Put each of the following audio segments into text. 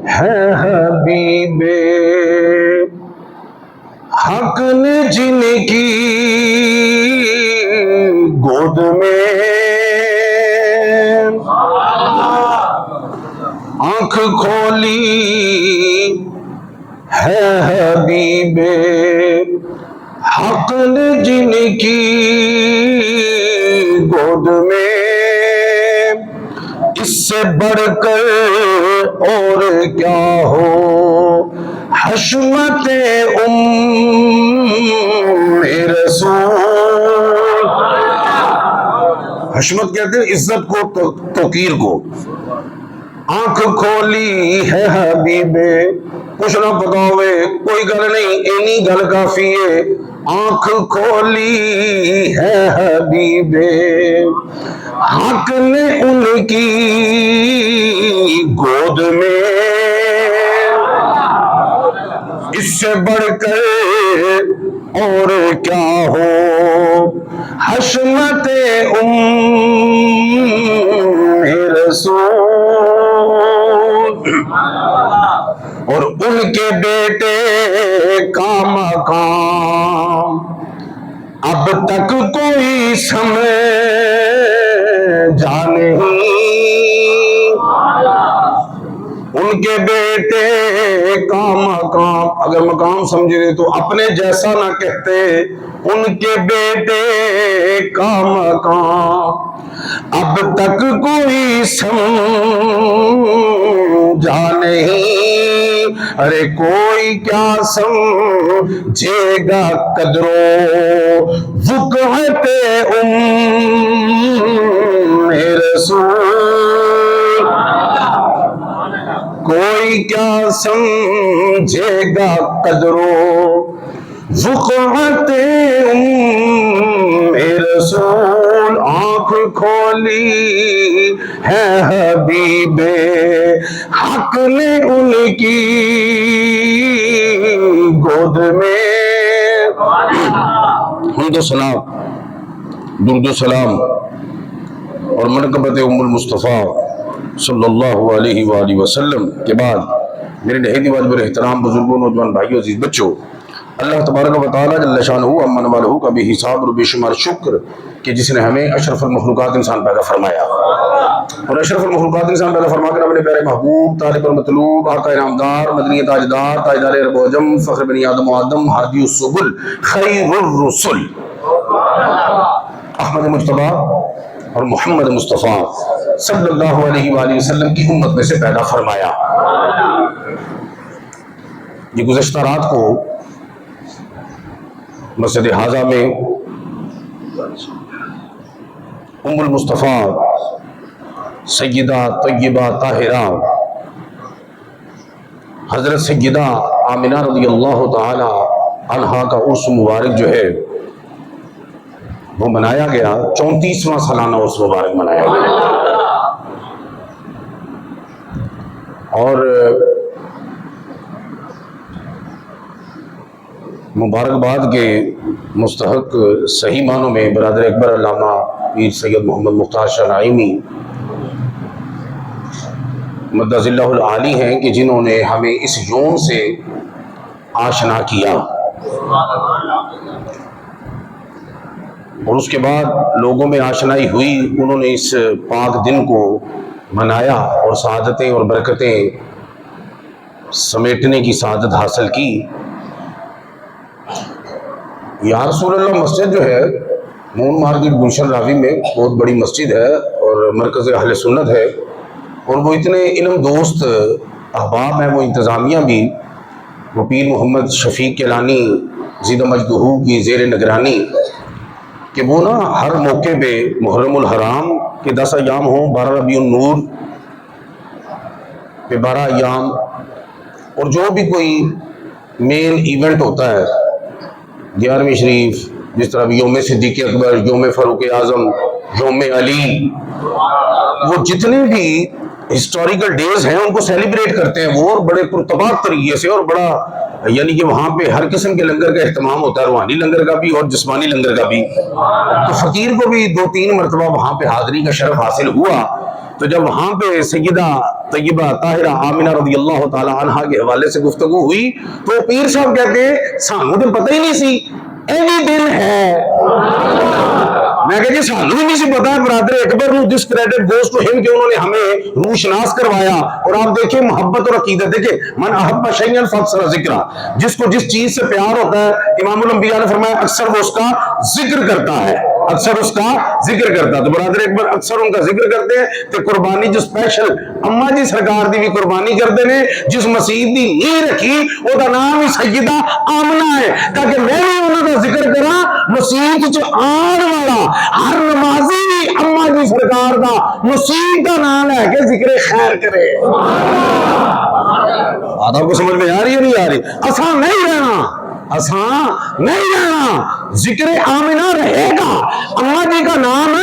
ہے حبیب حق نے جن کی گود میں آنکھ کھولی ہے حبیب حق نے جن کی گود میں اس سے بڑھ کر اور کیا ہو حشمت رسول. حشمت کہتے ہیں عزت کو توقیر کو. آنکھ کھولی ہے حبیب کچھ نہ پتا ہوئے کوئی گل نہیں اینی گل کافی ہے. آنکھ کھولی ہے حبیب حق نے ان کی گود میں اس سے بڑھ کر اور کیا ہو حشمت رسول. اور ان کے بیٹے کا مقام اب تک کوئی سمجھا نہیں. ان کے بیٹے کا مقام اگر مقام سمجھے تو اپنے جیسا نہ کہتے. ان کے بیٹے کا مقام اب تک کوئی سمجھا نہیں. ارے کوئی کیا سمجھے گا قدر و وقعت رسول. کوئی کیا سمجھے گا قدر و وقعت رسول. آنکھ کھولی ہے حبیب حق نے ان کی گود میں. حمد و سلام درود و سلام اور منقبت المصطفیٰ صلی اللہ علیہ وآلہ وسلم کے بعد میرے نہایت واجب احترام بزرگوں نوجوان بھائیوں عزیز بچوں اللہ تبارک و تعالیٰ جل شانہ امن والہ کا بے حساب اور بے شمار شکر کہ جس نے ہمیں اشرف المخلوقات انسان پیدا فرمایا اور اشرف المخلوقات انسان پیدا فرما کر اپنے پیارے محبوب طالب المطلوب آقا انعامدار مدنی تاجدار تاجدار عرب و عجم فخر بنی آدم و آدم ہادی السبل خیر الرسل احمد مجتبی اور محمد مصطفیٰ صلی اللہ علیہ وآلہ وسلم کی امت میں سے پیدا فرمایا. یہ گزشتہ رات کو مسجد حاضہ میں ام المصطفیٰ سیدہ طیبہ طاہرہ حضرت سیدہ آمنہ رضی اللہ تعالی عنہا کا عرس مبارک جو ہے وہ منایا گیا. 34واں سالانہ عرس مبارک منایا گیا اور مبارکباد کے مستحق صحیح معنوں میں برادر اکبر علامہ پیر سید محمد مختار شاہ نعیمی مدظ اللہ العالی ہیں کہ جنہوں نے ہمیں اس یوم سے آشنا کیا اور اس کے بعد لوگوں میں آشنائی ہوئی. انہوں نے اس پاک دن کو منایا اور سعادتیں اور برکتیں سمیٹنے کی سعادت حاصل کی. یا رسول اللہ مسجد جو ہے مون مارکیٹ گلشن راوی میں بہت بڑی مسجد ہے اور مرکز اہل سنت ہے اور وہ اتنے علم دوست احباب ہیں وہ انتظامیہ بھی وہ پیر محمد شفیق کیلانی زیدہ مجدہ کی زیر نگرانی کہ وہ نا ہر موقع پہ محرم الحرام کے 10 ایام ہوں 12 ربیع النور پہ 12 ایام اور جو بھی کوئی مین ایونٹ ہوتا ہے 11ویں شریف جس طرح یوم صدیق اکبر یوم فاروق اعظم یوم علی وہ جتنے بھی ہسٹوریکل ڈیز ہیں ان کو سیلیبریٹ کرتے ہیں وہ اور بڑے پرتباق طریقے سے اور بڑا یعنی کہ وہاں پہ ہر قسم کے لنگر کا اہتمام ہوتا ہے، روحانی لنگر کا بھی اور جسمانی لنگر کا بھی. تو فقیر کو بھی 2-3 مرتبہ وہاں پہ حاضری کا شرف حاصل ہوا. تو جب وہاں پہ سیدہ طیبہ طاہرہ آمنہ رضی اللہ تعالی عنہا کے حوالے سے گفتگو ہوئی تو پیر صاحب کہتے ہیں سانوں تو پتہ ہی نہیں سی ایوی دل ہے. میں کہا جی سانوں ہی نہیں سی پتا ہے برادر اکبر نو دس کریڈٹ گوز ٹو ہم کہ انہوں نے ہمیں روشناس کروایا. اور آپ دیکھیں محبت اور عقیدت، دیکھیں من احب شیئا فاکثر ذکرہ، جس کو جس چیز سے پیار ہوتا ہے امام الانبیاء نے فرمایا اکثر وہ اس کا ذکر کرتا ہے، اکثر اس کا ذکر کرتا ہے. تو برادر اکبر اکثر ان کا ذکر کرتے ہیں. تو قربانی جو اسپیشل اما جی سرکار دی بھی قربانی کرتے ہیں، جس مسجد دی نہیں رکھی وہ دا نام ہی سیدہ آمنہ ہے تاکہ میں بھی انہوں کا ذکر کرا. مسجد جو آن والا ہر نمازی بھی اما جی سرکار دا مسجد کا نام ہے کہ ذکر خیر کرے. آدھا کو سمجھ میں آ رہی ہے نہیں آ رہی؟ آسان نہیں رہنا، آسان نہیں رہنا. ذکر آمنہ رہے گا، اما جی کا نام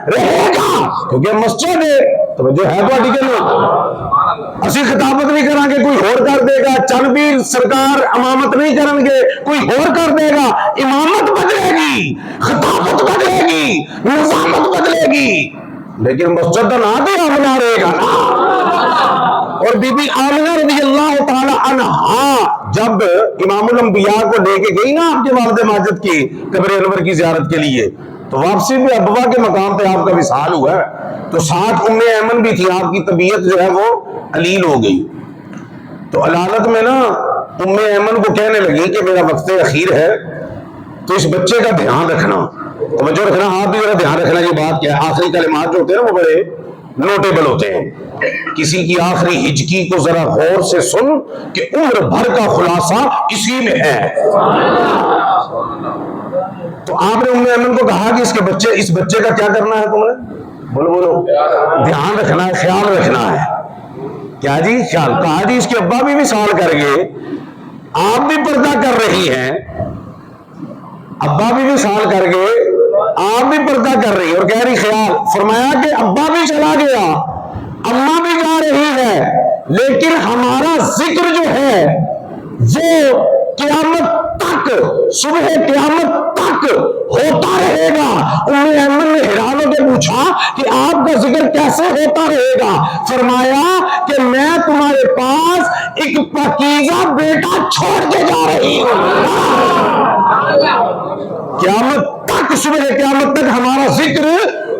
رہے گا کیونکہ مسجد ہے. توجہ ہے تو ٹھیک ہے. اسی خطابت نہیں کریں گے کوئی اور کر دے گا، چند بھی سرکار امامت نہیں کریں گے کوئی اور کر دے گا. امامت بدلے گی، خطابت بدلے گی، نظامت بدلے گی، لیکن مسجد کا نام تو آمنہ رہے گا نا. اور بی بی آمنہ رضی اللہ تعالی عنہا جب امام الانبیاء کو لے کے گئی نا آپ کے والد ماجد کی قبر انور کی زیارت کے لیے، تو واپسی میں ابوا کے مقام پہ آپ کا وصال ہوا ہے. تو ساتھ ام ایمن بھی تھی، آپ کی طبیعت جو ہے وہ علیل ہو گئی. تو علالت میں نا ام ایمن کو کہنے لگی کہ میرا وقت اخیر ہے تو اس بچے کا دھیان رکھنا، توجہ رکھنا، آپ بھی ذرا دھیان رکھنا. یہ بات کیا ہے، آخری کلمات جو ہوتے ہیں نا وہ بڑے نوٹیبل ہوتے ہیں. کسی کی آخری ہجکی کو ذرا غور سے سن کہ عمر بھر کا خلاصہ اسی میں ہے. تو آپ نے ام ایمن کو کہا کہ اس بچے کا کیا کرنا ہے تم نے؟ بولو دھیان رکھنا ہے، خیال رکھنا ہے. کیا جی خیال؟ کہا جی اس کے ابا بھی وصال کر گئے، آپ بھی پردہ کر رہی ہیں، ابا بھی وصال کر گئے، آپ بھی پردہ کر رہی اور کہہ رہی خیال. فرمایا کہ ابا بھی چلا گیا، اماں بھی جا رہی ہے، لیکن ہمارا ذکر جو ہے وہ قیامت تک، صبح قیامت تک ہوتا رہے گا. ام ایمن نے حیران ہو کے پوچھا کہ آپ کا ذکر کیسے ہوتا رہے گا؟ فرمایا کہ میں تمہارے پاس ایک پاکیزہ بیٹا چھوڑ کے جا رہی ہوں. قیامت تک، صبح قیامت تک ہمارا ذکر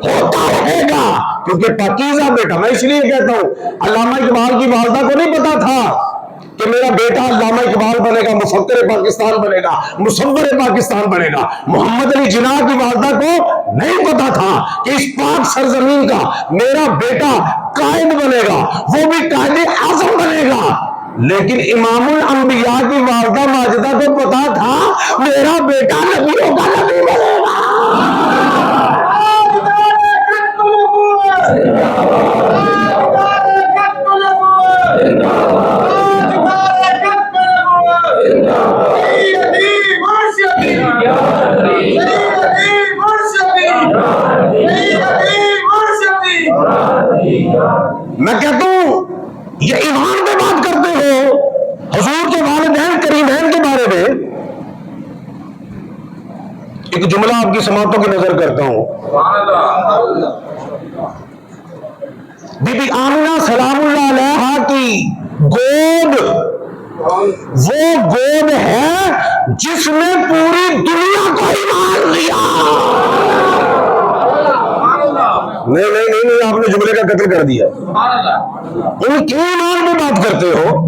ہوتا رہے گا کیونکہ پاکیزہ بیٹا. میں اس لیے کہتا ہوں علامہ اقبال کی والدہ کو نہیں پتا تھا کہ میرا بیٹا علامہ اقبال بنے گا، مفکر پاکستان بنے گا، مصور پاکستان بنے گا. محمد علی جناح کی والدہ کو نہیں پتا تھا کہ اس پاک سرزمین کا میرا بیٹا قائد بنے گا، وہ بھی قائد اعظم بنے گا. لیکن امام الانبیاء کی والدہ ماجدہ کو پتا تھا میرا بیٹا نبیوں کا نبی بنے گا. میں کہتا ہوں یہ ایمان پہ بات کرتے ہو، حضور کے والدین کریمین کے بارے میں ایک جملہ آپ کی سماعتوں کی نظر کرتا ہوں. بی بی آمنہ سلام اللہ علیہا کی گود وہ گود ہے جس نے پوری دنیا کو ایمان دیا. نہیں آپ نے جملے کا قتل کر دیا. ان کے ایمان میں بات کرتے ہو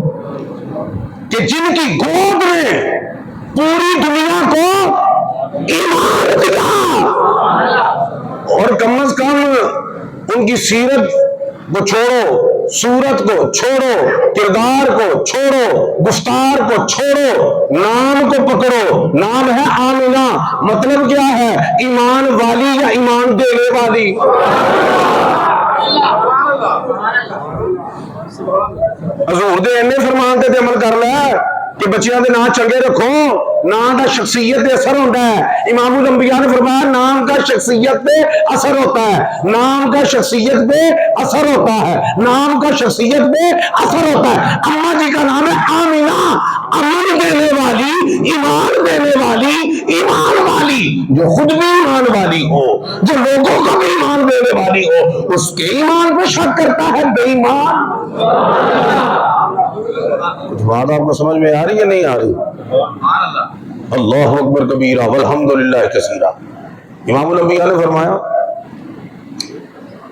کہ جن کی گود نے پوری دنیا کو ایمان دیا. اور کم از کم ان کی سیرت کو چھوڑو، صورت کو چھوڑو، کردار کو چھوڑو، گفتار کو چھوڑو، نام کو پکڑو. نام ہے آمنہ، مطلب کیا ہے؟ ایمان والی یا ایمان دینے والی. حضور دے اینے فرمان تے عمل کر لے کہ بچیاں دے نام چنگے رکھو. نام کا شخصیت پہ اثر ہوتا ہے. امام الانبیاء نے فرمایا نام کا شخصیت پہ اثر ہوتا ہے، نام کا شخصیت پہ اثر ہوتا ہے، نام کا شخصیت پہ اثر ہوتا ہے. اماں جی کا نام ہے آمنہ، امن دینے اس کے ایمان پہ شک کرتا ہے بے ایمان. کچھ بات آپ کو سمجھ میں آ رہی ہے نہیں آ رہی؟ اللہ اکبر کبیرہ والحمدللہ کثیرہ. امام الانبیاء نے فرمایا،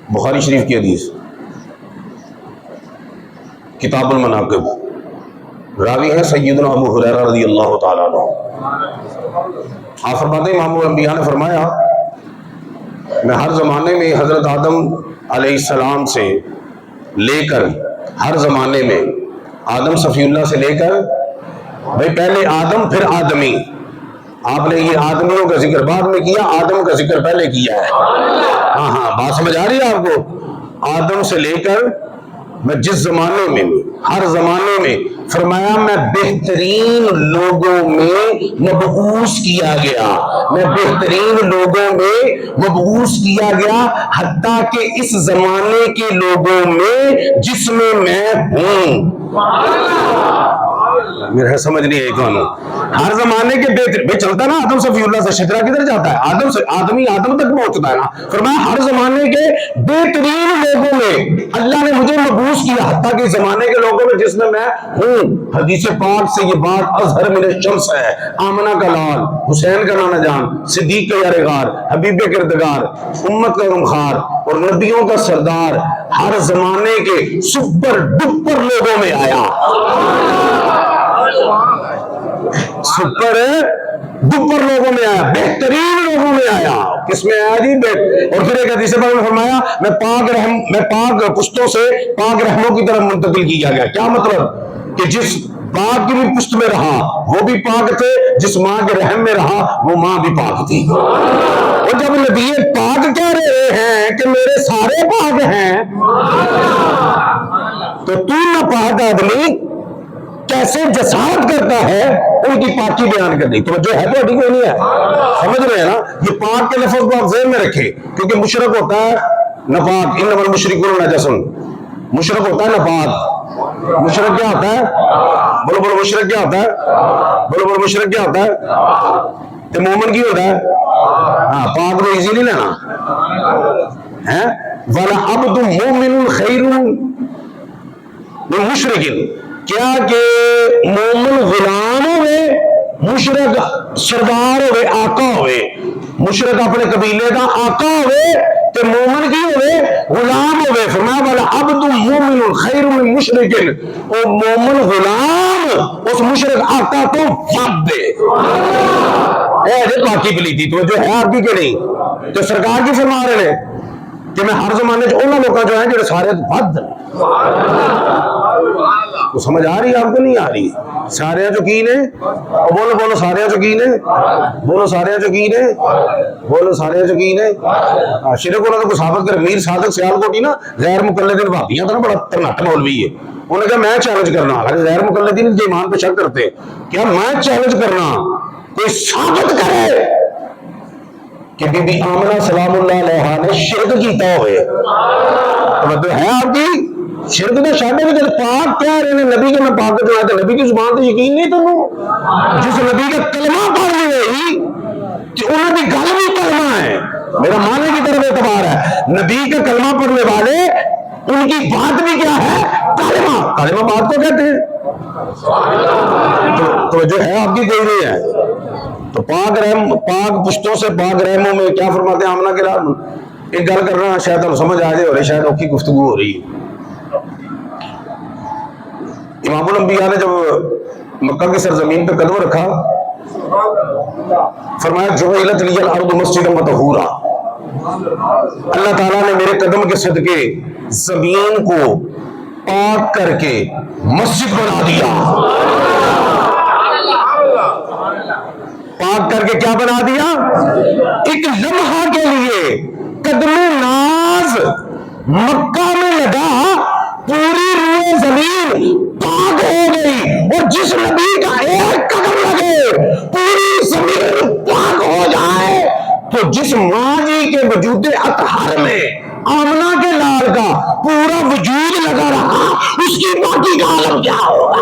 بخاری شریف کی حدیث، کتاب المناقب، راوی ہے سیدنا ابو ہریرہ رضی اللہ تعالیٰ عنہ. آپ فرماتے ہیں امام الانبیاء نے فرمایا، میں ہر زمانے میں حضرت آدم علیہ السلام سے لے کر، ہر زمانے میں آدم صفی اللہ سے لے کر، بھائی پہلے آدم پھر آدمی، آپ نے یہ آدمیوں کا ذکر بعد میں کیا، آدم کا ذکر پہلے کیا ہے. ہاں بات سمجھ آ رہی ہے آپ کو؟ آدم سے لے کر میں جس زمانے میں، ہر زمانے میں، فرمایا میں بہترین لوگوں میں مبعوث کیا گیا، میں بہترین لوگوں میں مبعوث کیا گیا، حتیٰ کہ اس زمانے کے لوگوں میں جس میں ہوں. میرا سمجھ نہیں ہے کون؟ ہر زمانے کے بہتر بھائی چلتا نا، آدم صفی اللہ سے شجرہ کدھر جاتا ہے؟ آدم سے آدمی آدم تک پہنچتا ہے نا. فرمایا ہر زمانے کے بہترین لوگوں میں اللہ نے مجھے مبعوث کیا، حتیٰ کہ زمانے کے لوگوں میں جس میں ہوں. حدیث پاک سے یہ بات اظہر من الشمس ہے. آمنہ کا لال، حسین کا نانا جان، صدیق کا یارغار، حبیب کردگار، امت کا غمخوار اور نبیوں کا سردار ہر زمانے کے سپر ڈپر لوگوں میں آیا. سپر ڈپر لوگوں میں آیا، بہترین لوگوں میں آیا. کس میں آیا جی؟ اور پھر ایک حدیث پاک میں فرمایا میں پاک پشتوں سے پاک رحموں کی طرف منتقل کیا گیا. کیا مطلب؟ کہ جس باپ کی بھی پشت میں رہا وہ بھی پاک تھے، جس ماں کے رحم میں رہا وہ ماں بھی پاک تھی. اور جب نبی پاک کہہ رہے ہیں کہ میرے سارے پاک ہیں، تو ناپاک آدمی کیسے جسارت کرتا ہے ان کی پاکی بیان کرنی؟ تو جو ہے تو نہیں ہے. سمجھ رہے ہیں نا؟ یہ پاک کے لفظ کو آپ ذہن میں رکھیں، کیونکہ مشرک ہوتا ہے ناپاک، انما المشرکون نجس. مشرک ہوتا ہے ناپاک. مشرک کیا ہوتا ہے؟ بولو بولو مشرک کیا ہوتا ہے؟ بولو بولو مشرک کیا ہوتا ہے؟ تو مومن کی ہوتا ہے؟ ہاں، پاک کو ایزی نہیں لینا ہے. وَلَعَبْدٌ مُؤْمِنٌ خَيْرٌ مِنْ مُشْرِكٍ. کیا کہ مومن غلام ہوئے، مشرک سردار ہوئے، آقا ہوئے. مشرک اپنے قبیلے کا آقا ہوئے تو مومن کی ہوئے غلام ہوئے. فرمایا والا عبد مومن خیر من مشرک. او مومن غلام اس مشرک آقا کو فاب دے. پاکی پلیتی تو جو ہے آپ کی کہ نہیں؟ تو سرکار کی فرما رہے ہیں کہ میں ہر زمانے انہوں لوگوں جو ہیں جو سارے بد. تو سمجھ آ رہی ہے آپ کو نہیں آ رہی؟ سارے جو کی نے بولو بولو سارے جو کی نے بولو سارے جو کی نے بولو سارے جو کی نے. شرک ہونا تو کو ثابت کر. میر صادق سیال کوٹی نا غیر مقلدین بھابیاں تھا نا، بڑا ترنٹ مولوی ہے. انہوں نے کہا میں چیلنج کرنا، غیر مقلدین کے ایمان پہ شک کرتے، کیا میں چیلنج کرنا کوئی ثابت کرے کہ بی بی آمنہ سلام اللہ علیہا نے شرک کیتا ہوئے. تو ہے آپ کی شرک نے شاہدہ بھی پاک کہہ رہے ہیں نبی کے میں پاک جو ہے تو نبی کی زبان تو یقین نہیں تو جس نبی کا کلمہ پڑھ رہی کہ انہوں کی گل بھی کلمہ ہے. میرا معنی کی طرف اعتبار ہے، نبی کا کلمہ پڑھنے والے ان کی بات بھی کیا ہے؟ کلمہ. کلمہ بات کو کہتے ہیں. تو جو ہے آپ کی کوئی نہیں ہے. تو پاک رحم، پاک پشتوں سے پاک رحموں میں کیا فرماتے ہیں آمنہ کے رات. ایک گل کر رہا ہوں شاید آپ سمجھ آ جائے، اور شاید اوکھی گفتگو ہو رہی ہے. امام الانبیاء نے جب مکہ کی سرزمین پہ قدم رکھا، فرمایا جعلت لی الارض مسجدا وطہورا. اللہ تعالیٰ نے میرے قدم کے صدقے زمین کو پاک کر کے مسجد بنا دیا. پاک کر کے کیا بنا دیا؟ ایک لمحہ کے لیے قدم ناز مکہ میں لگا، پوری روئے زمین پاک ہو گئی. اور جس نبی کا ایک قدم لگے پوری زمین پاک ہو جائے، تو جس ماں جی کے وجود اطہر میں آمنہ کے لال کا پورا وجود لگا رہا، اس کی باقی کا عالم کیا ہوگا؟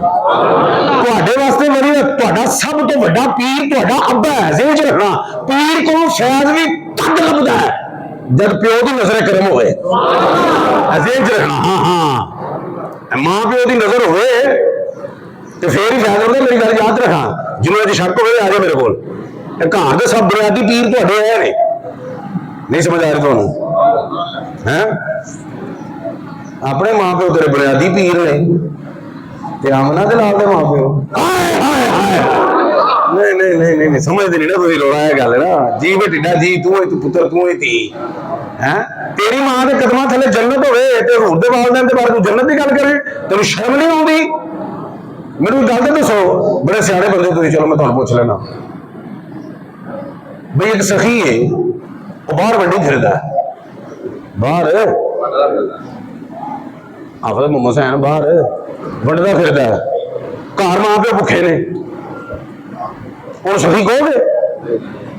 ਤੁਹਾਡੇ ਵਾਸਤੇ ਮੇਰੀ ਤੁਹਾਡਾ ਸਭ ਤੋਂ ਵੱਡਾ ਪੀਰ ਤੁਹਾਡਾ ਅੱਬਾ ਹੈ। ਜ਼ਿਹਨ ਚ ਰੱਖਣਾ, ਪੀਰ ਕੋਲੋਂ ਫੈਜ਼ ਵੀ ਤਦ ਲੱਭਦਾ ਹੈ ਜਦ ਪਿਓ ਦੀ ਨਜ਼ਰ ਕਰਮ ਹੋਵੇ। ਜ਼ਿਹਨ ਚ ਰੱਖਣਾ। ਹਾਂ ਹਾਂ, ਮਾਂ ਪਿਓ ਦੀ ਨਜ਼ਰ ਹੋਵੇ ਤੇ ਫੇਰ ਹੀ ਫੈਜ਼ ਹੁੰਦਾ। ਮੇਰੀ ਗੱਲ ਯਾਦ ਰੱਖਾਂ, ਜਿਹਨੂੰ ਅੱਜ ਸ਼ੱਕ ਹੋਵੇ ਆ ਜਾ ਮੇਰੇ ਕੋਲ। ਘਰ ਦੇ ਸਭ ਬੁਨਿਆਦੀ ਪੀਰ ਤੁਹਾਡੇ ਹੈ ਨੇ। ਨਹੀਂ ਸਮਝ ਆ ਰਹੀ ਤੁਹਾਨੂੰ? ਹੈ ਆਪਣੇ ਮਾਂ ਪਿਓ ਤੇਰੇ ਬੁਨਿਆਦੀ ਪੀਰ ਨੇ ਤੇ ਆਮਨਾ ਦੇ ਲਾਲ ਦੇ ਮਾਂ ਪਿਓ। ਹਾਏ ਹਾਏ ਹਾਏ, ਨਹੀਂ ਨਹੀਂ ਨਹੀਂ ਨਹੀਂ ਸਮਝਦੇ ਨਹੀਂ ਨਾ ਤੁਸੀਂ। ਰੋਣਾ ਇਹ ਗੱਲ ਨਾ, ਜੀ ਵੇ ਢਿੱਡਾ ਜੀ, ਤੂੰ ਹੀ ਪੁੱਤਰ, ਤੂੰ ਹੀ ਧੀ ਹੈ। ਤੇਰੀ ਮਾਂ ਦੇ ਕਦਮਾਂ ਥੱਲੇ ਜੰਨਤ ਹੋਵੇ ਤੇ ਹੁਣ ਦੇ ਵਾਲਦੈਨ ਦੇ ਬਾਰੇ ਤੂੰ ਜੰਨਤ ਦੀ ਗੱਲ ਕਰੇ, ਤੈਨੂੰ ਸ਼ਰਮ ਨਹੀਂ ਆਉਂਦੀ? ਮੈਨੂੰ ਗੱਲ ਤਾਂ ਦੱਸੋ, ਬੜੇ ਸਿਆਣੇ ਬੰਦੇ ਤੁਸੀਂ। ਚਲੋ ਮੈਂ ਤੁਹਾਨੂੰ ਪੁੱਛ ਲੈਣਾ ਬਈ, ਇੱਕ ਸਖੀ ਹੈ, ਉਹ ਬਾਹਰ ਵੰਡੀ ਫਿਰਦਾ, ਬਾਹਰ ਆਫਰ ਮੁਹੰਮਦ ਸੈਨ ਬਾਹਰ ਵੰਡਦਾ ਫਿਰਦਾ, ਘਰ ਮਾਂ ਪਿਓ ਭੁੱਖੇ ਨੇ। ਹੁਣ ਸਖੀ ਕਹੋਗੇ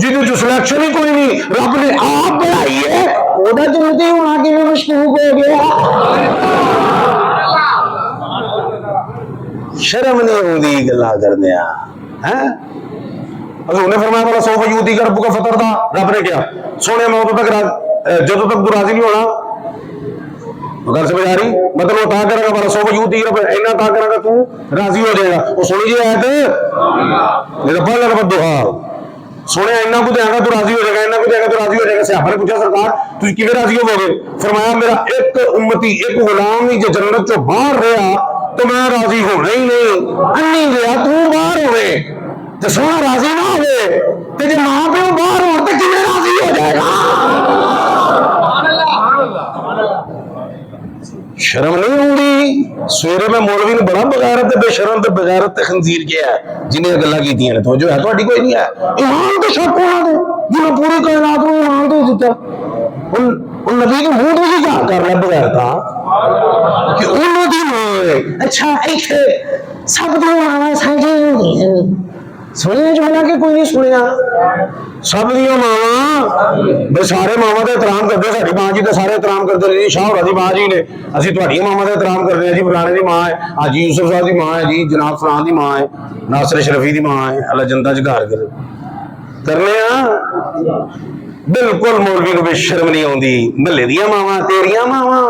جہدے چ سلیکشن ہی کوئی نہیں، رب نے آپ بنائی ہے، وہ چلتے ہونا کہ مشکوک ہو گیا۔ شرم نہیں آتی گلا کرنے انہیں فرمایا والا سوف یوتی کا ربو کا فطر تھا، رب نے کیا سونے میں ادو تک جدو تک تو راضی نہیں ہونا گل سمجھ آ رہی، مطلب وہ تا کرے گا والا سوف یوتی رب اینا تا کرے گا تو راضی ہو جائے گا، وہ سنی جی آیت نہیں تو پڑھ لگا دعا سونے اینا کو دے گا تو راضی ہو جائے گا، اینا کو دے گا تو راضی ہو جائے گا۔ صحابہ نے پوچھا سرکار تجھ کیویں راضی ہو گے؟ فرمایا میرا ایک امتی ایک غلام ہی جو جنت چوں باہر رہا تو میں راضی ہونا ہی نہیں، انی گیا تو باہر ہوئے تو سونا راضی نہ ہوئے تو جب ماں پیو باہر ہو تو کیویں راضی ہو جائے گا؟ شرم نہیں ہوگی؟ سویرے میں مولوی نے بڑا بغیرت بے شرم تے بغیرت تے خنزیر کیا ہے جنہیں گلاں کیتیاں نے، توجہ ہے تہاڈی کوئی نہیں ہے؟ ایمان تو شک ہونا دے جنہیں پوری کائنات کو ایمان دے دیتا، ان نبی کے منہ تو کیا کر رہا بغیرتا کہ انہوں دی ماں اچھا ایتھے سب دی ماں سانجی ہوندی ہیں، سنیا جملہ کہ کوئی نہیں سنیا؟ سب دیا ماواں بے سارے ماواں کا احترام کرتے، ساری ماں جی تو سارے احترام کرتے رہے، شاہ ہوراں دی ماں جی نے اسی تہاڈی ماواں کا احترام کرتے ہیں جی، فلانے دی ماں ہے حاجی یوسف صاحب دی ماں ہے جی، جناب فلان دی ماں ہے، ناصر شرفی دی ماں ہے، اللہ جنتا چ گھر کرنے بالکل مولوی کو بے شرم نہیں آتی، محلے دیا ماواں تیریاں ماواں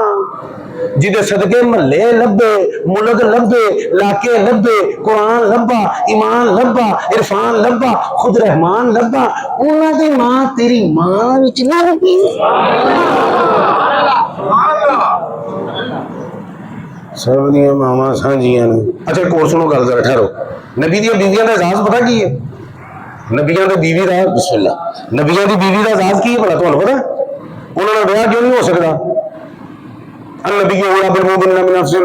جہدے صدقے محلے لبے ملک لبے علاقے لبے قرآن لبا ایمان لبا عرفان لبا خود رحمان لبا، انہاں دی ماں تیری ماں وچ نہ لبی۔ سب دیا ماواں سانجیاں نے۔ اچھا ایک اور سنو گل ذرا ٹھہرو، نبی دیا بیویاں دا اعزاز پتہ کی ہے؟ نبیاں دی بیوی دا بسم اللہ نبیاں دی بیوی دا اعزاز کی ہے بھلا تمہیں پتہ؟ انہوں نے بیاہ کیوں نہیں ہو سکتا؟ النبی اولا بالمؤمنین من انفسہم،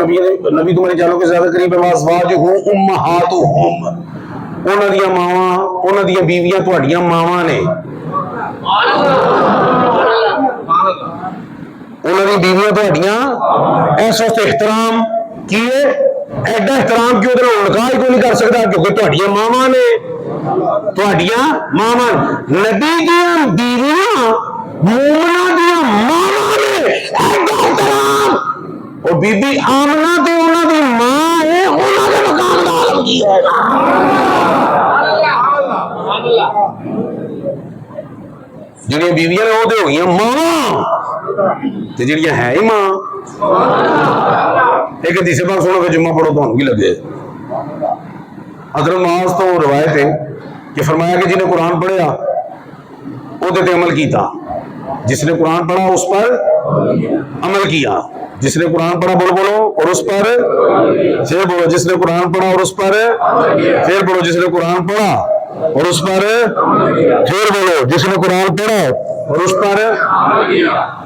نبی تمہارے جانوں کے زیادہ قریب ہے، وازواجہم امہاتہم، انہاں دیاں ماواں انہاں دیاں بیویاں تہاڈیاں ماواں نے، انہاں دی بیویاں تہاڈیاں اس وقت احترام کیے ایڈا احترام کیوں ادھر نکاح ہی کوئی نہیں کر سکتا کیونکہ تہاڈیاں ماواں نے، تہاڈیاں ماواں نبی دیاں بیویاں مومناں دیاں ماواں نے، ایڈا احترام، اور بی بی آمنہ تے انہاں دی ماں ہے، انہاں دے مقام دا عالم کی ہے جڑیاں بیویاں نے وہ تے ہو گئیاں ماں تے جڑیاں ہے ہی ماں۔ ایک حدیث پاک سنو کہ جمعہ پڑھو تو کی لگے، حضرت معاذ تو روایت ہے کہ فرمایا کہ جنہیں قرآن پڑھیا وہ تے عمل کیتا، جس نے قرآن پڑھا اس پر عمل کیا، جس نے قرآن پڑھا بولو اور اس پر پھر بولو، جس نے قرآن پڑھا اور اس پر پھر بولو، جس نے قرآن پڑھا اور اس پر پھر بولو، جس نے قرآن پڑھا اور اس پر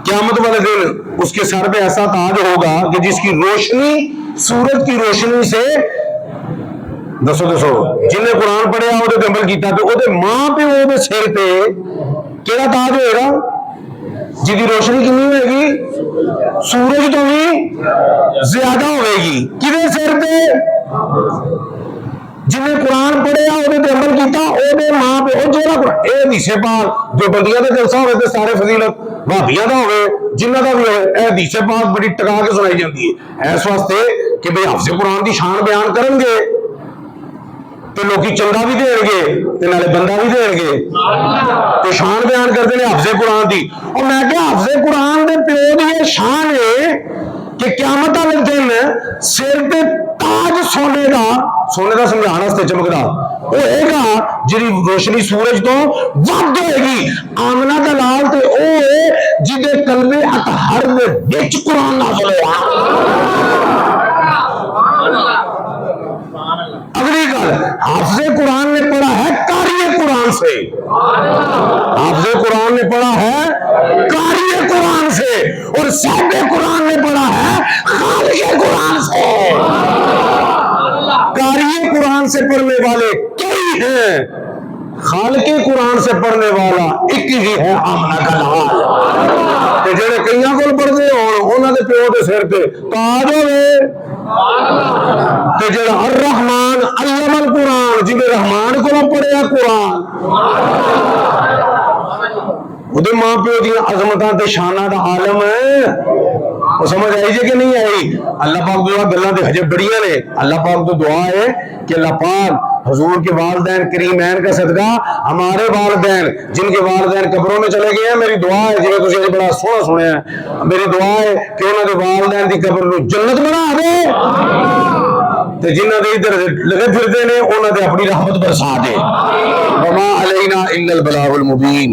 قیامت والے دن اس کے سر پہ ایسا تاج ہوگا کہ جس کی روشنی سورج کی روشنی سے دسو جن نے قرآن پڑھیا وہ عمل کیتا تو وہ ماں پہ وہ سر پہ کیڑا تاج ہوئے گا جی دی روشنی کنی ہوئے گی سورج تو بھی زیادہ ہوئے گی، کدے سر پہ؟ جن نے قرآن پڑھیا وہ عمل کیتا وہ ماں پہ وہ جوڑا قرآن اے حدیث پاک جو بندیاں دا جلسہ ہوئے تے سارے فضیلت بھابیاں دا ہوئے جنہ دا بھی ہوئے، اے حدیث پاک بڑی ٹکا کے سنائی جاتی ہے اس واسطے کہ بھئی حافظ قرآن دی شان بیان کرن گے تو لوکی چندہ بھی دیں گے تے نالے بندہ بھی دیں گے تو شان بیان کرتے ہیں حافظ قرآن دی، اور میں کہ حافظ قرآن دے پیو دی یہ شان ہے کہ قیامت والے دن سر پہ تاج سونے دا سمجھانا واسطے چمکدا وہ ہے گا جی روشنی سورج تو ود ہوئے گی، آمنہ دا لال تے او ہے جدے قلب اطہر دے وچ قرآن نازل ہوا۔ اگلی گل حافظ قرآن نے پڑھا ہے قاری قرآن سے، حافظ قرآن نے پڑھا ہے قاری قرآن سے، اور صاحب قرآن نے پڑھا ہے خالق قرآن سے۔ قاری قرآن سے پڑھنے والے کئی ہیں، خالق قرآن سے پڑھنے والا ایک ہی ہے آمنہ کا لال، جڑے کئیاں کول پڑھتے ہون انہاں دے پیو دے سر تے تاج ہوے، تے جڑا الرحمن علم القرآن جنہیں رحمان کو پڑھیا قرآن وہ ماں پیو دیا عظمتاں تے شاناں دا عالم ہے. وہ سمجھ آئی جے کہ نہیں آئی؟ اللہ پاک دعا گلاں تے حجب بڑیاں نے. اللہ پاک تو دعا ہے کہ اللہ پاک حضور کے والدین کریمین کا صدقہ ہمارے والدین جن کے والدین قبروں میں چلے گئے ہیں، میری دعا ہے جی تسی اج بڑا سونا سنیا ہے، میری دعا ہے کہ انہاں دے والدین دی قبر نو جنت بنا دے تے جنہاں دے ادھر لگے پھردے نے انہاں دے اپنی رحمت برسا دے. وما علینا الا البلاغ المبین.